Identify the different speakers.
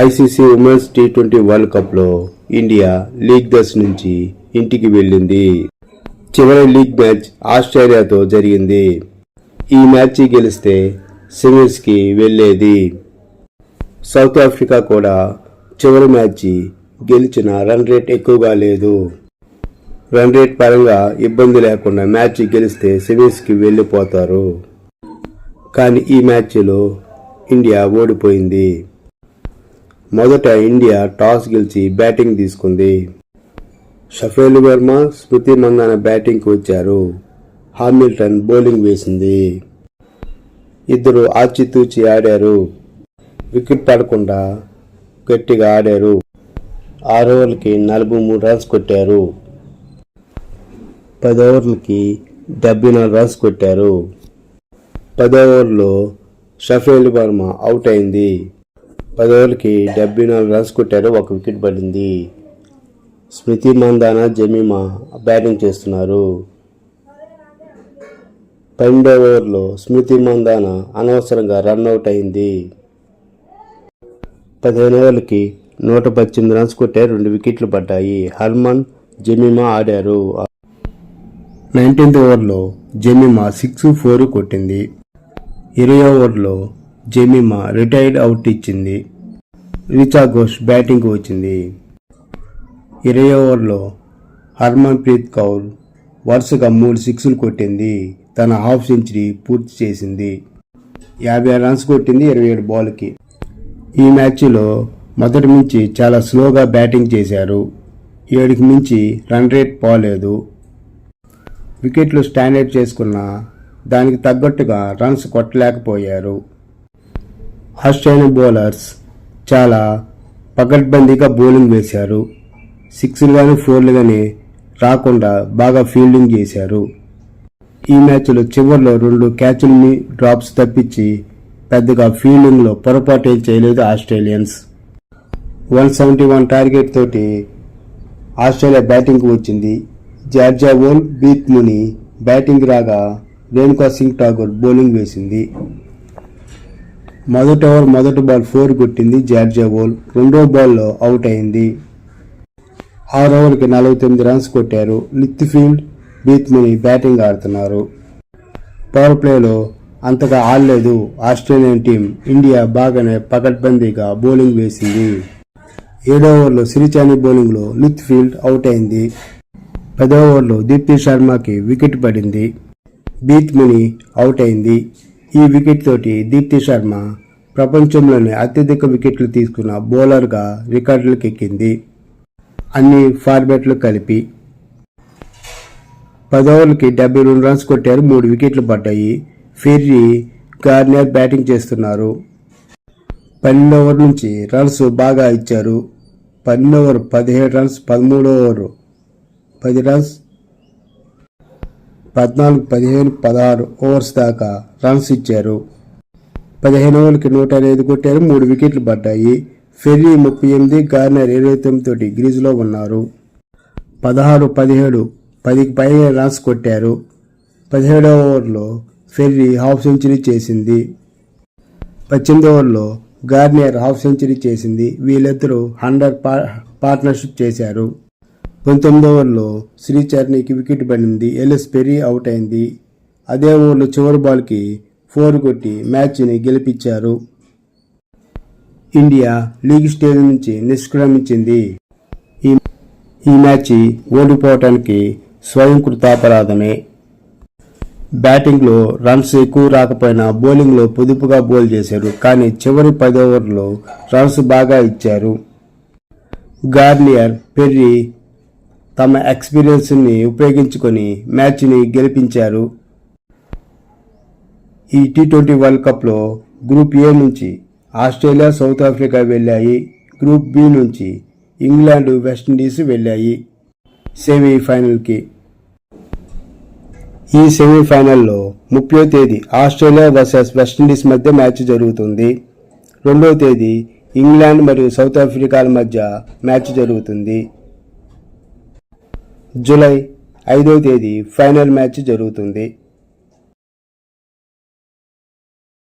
Speaker 1: ICC women's T20 world కప్లో India league దశ నుంచి ఇంటికి వెళ్ళింది. చివరి లీగ్ మ్యాచ్ ఆస్ట్రేలియాతో జరిగింది. ఈ మ్యాచ్ గెలిస్తే సెమీస్కి వెళ్లేది. సౌత్ ఆఫ్రికా కూడా చివరి మ్యాచ్ గెలిచిన రన్ రేట్ ఎక్కువగా లేదు. రన్ రేట్ పరంగా ఇబ్బంది లేకుండా మ్యాచ్ గెలిస్తే సెమీస్కి వెళ్ళిపోతారు. కానీ ఈ మ్యాచ్లో ఇండియా ఓడిపోయింది. మొదట ఇండియా టాస్ గెలిచి బ్యాటింగ్ తీసుకుంది. షఫేల్ వర్మ, స్మృతి మందాన బ్యాటింగ్కి వచ్చారు. హామిల్టన్ బౌలింగ్ వేసింది. ఇద్దరు ఆచితూచి ఆడారు. వికెట్ పడకుండా గట్టిగా ఆడారు. 6 ఓవర్లకి 43 రన్స్ కొట్టారు. 10 ఓవర్లకి 74 రన్స్ కొట్టారు. 10 ఓవర్లో షఫేల్ వర్మ అవుట్ అయింది. 10 ఓవర్లకి 74 రన్స్ కొట్టారు. 1 వికెట్ పడింది. స్మృతి మందాన, జమీమా బ్యాటింగ్ చేస్తున్నారు. 12వ ఓవర్లో స్మృతి మందాన అనవసరంగా రన్అట్ అయింది. 15 ఓవర్లకి 118 రన్స్ కొట్టారు. 2 వికెట్లు పడ్డాయి. హర్మన్, జమీమా ఆడారు. 19వ ఓవర్లో జమీమా 6-4 కొట్టింది. 20వ ఓవర్లో జమీమా రిటైర్డ్ అవుట్ ఇచ్చింది. రిచా ఘోష్ బ్యాటింగ్కు వచ్చింది. 20వ ఓవర్లో హర్మన్ ప్రీత్ కౌర్ వరుసగా 3 సిక్స్లు కొట్టింది. తన హాఫ్ సెంచరీ పూర్తి చేసింది. 56 రన్స్ కొట్టింది 27 బాల్కి. ఈ మ్యాచ్లో మొదటి నుంచి చాలా స్లోగా బ్యాటింగ్ చేశారు. 7కి మించి రన్ రేట్ పోలేదు. వికెట్లు స్టాండర్డ్ చేసుకున్న దానికి తగ్గట్టుగా రన్స్ కొట్టలేకపోయారు. ఆస్ట్రేలియన్ బౌలర్స్ చాలా పకడ్బందీగా బౌలింగ్ వేశారు. 6లు కానీ 4లు కానీ రాకుండా బాగా ఫీల్డింగ్ చేశారు. ఈ మ్యాచ్లో చివరిలో 2 క్యాచ్లని డ్రాప్స్ తప్పించి పెద్దగా ఫీల్డింగ్లో పొరపాటు ఏం చేయలేదు ఆస్ట్రేలియన్స్. 171 టార్గెట్ తోటి ఆస్ట్రేలియా బ్యాటింగ్కు వచ్చింది. జార్జియా వోల్, బీత్ ముని బ్యాటింగ్ రాగా రేణుకా సింగ్ ఠాకూర్ బౌలింగ్ వేసింది. మొదటి ఓవర్ మొదటి బాల్ 4 కొట్టింది జార్జియా వోల్. 2వ బాల్లో అవుట్ అయింది. 6 ఓవర్కి 49 రన్స్ కొట్టారు. లిత్ఫీల్డ్, బీత్ ముని బ్యాటింగ్ ఆడుతున్నారు. పవర్ ప్లేలో అంతగా ఆడలేదు ఆస్ట్రేలియన్ టీం. ఇండియా బాగానే పకడ్బందీగా బౌలింగ్ వేసింది. 7వ ఓవర్లో సిరిచాని బౌలింగ్లో లిత్ఫీల్డ్ అవుట్ అయింది. 10వ ఓవర్లో దీప్తి శర్మకి వికెట్ పడింది. బీత్ ముని అవుట్ అయింది. ఈ వికెట్ తోటి దీప్తి శర్మ ప్రపంచంలోనే అత్యధిక వికెట్లు తీసుకున్న బౌలర్గా రికార్డులకు ఎక్కింది. అన్ని ఫార్మాట్లు కలిపి 10 ఓవర్లకి 72 రన్స్ కొట్టారు. 3 వికెట్లు పడ్డాయి. ఫెర్రీ, గార్నియర్ బ్యాటింగ్ చేస్తున్నారు. 12 ఓవర్ నుంచి రన్స్ బాగా ఇచ్చారు. 12 over 17 runs, 13 over 10 runs, 14, 15, 16 overs దాకా రన్స్ ఇచ్చారు. 15 ఓవర్లకి 105 కొట్టారు. 3 వికెట్లు పడ్డాయి. ఫెర్రీ 38, గార్నర్ 29 తోటి గ్రీజ్లో ఉన్నారు. 16, 17, 10కి పైగా రన్స్ కొట్టారు. 17వ ఓవర్లో ఫెర్రీ హాఫ్ సెంచరీ చేసింది. 18వ ఓవర్లో గార్నియర్ హాఫ్ సెంచరీ చేసింది. వీళ్ళిద్దరూ 100 పార్ట్నర్షిప్ చేశారు. 19వ ఓవర్లో శ్రీచరణికి వికెట్ పడింది. ఎలిస్ పెర్రీ అవుట్ అయింది. అదే ఓవర్లో చివరి బాల్కి 4 కొట్టి మ్యాచ్ని గెలిపించారు. ఇండియా లీగ్ స్టేజ్ నుంచి నిష్క్రమించింది. ఈ మ్యాచ్ ఓడిపోవటానికి స్వయంకృతాపరాధమే. బ్యాటింగ్లో రన్స్ ఎక్కువ రాకపోయినా బౌలింగ్లో పొదుపుగా బౌల్ చేశారు. కానీ చివరి 10 ఓవర్లో రన్స్ బాగా ఇచ్చారు. గార్నియర్, పెర్రీ తమ ఎక్స్పీరియన్స్ని ఉపయోగించుకొని మ్యాచ్ని గెలిపించారు. ఈ టీ20 వరల్డ్ కప్లో గ్రూప్ ఏ నుంచి ఆస్ట్రేలియా, సౌత్ ఆఫ్రికా వెళ్ళాయి. గ్రూప్ బి నుంచి ఇంగ్లాండ్, వెస్టిండీస్ వెళ్ళాయి సెమీఫైనల్కి. ఈ సెమీఫైనల్లో 30వ తేదీ ఆస్ట్రేలియా వర్సెస్ వెస్టిండీస్ మధ్య మ్యాచ్ జరుగుతుంది. 2వ తేదీ ఇంగ్లాండ్ మరియు సౌత్ ఆఫ్రికాల మధ్య మ్యాచ్ జరుగుతుంది. జూలై 5వ తేదీ ఫైనల్ మ్యాచ్ జరుగుతుంది.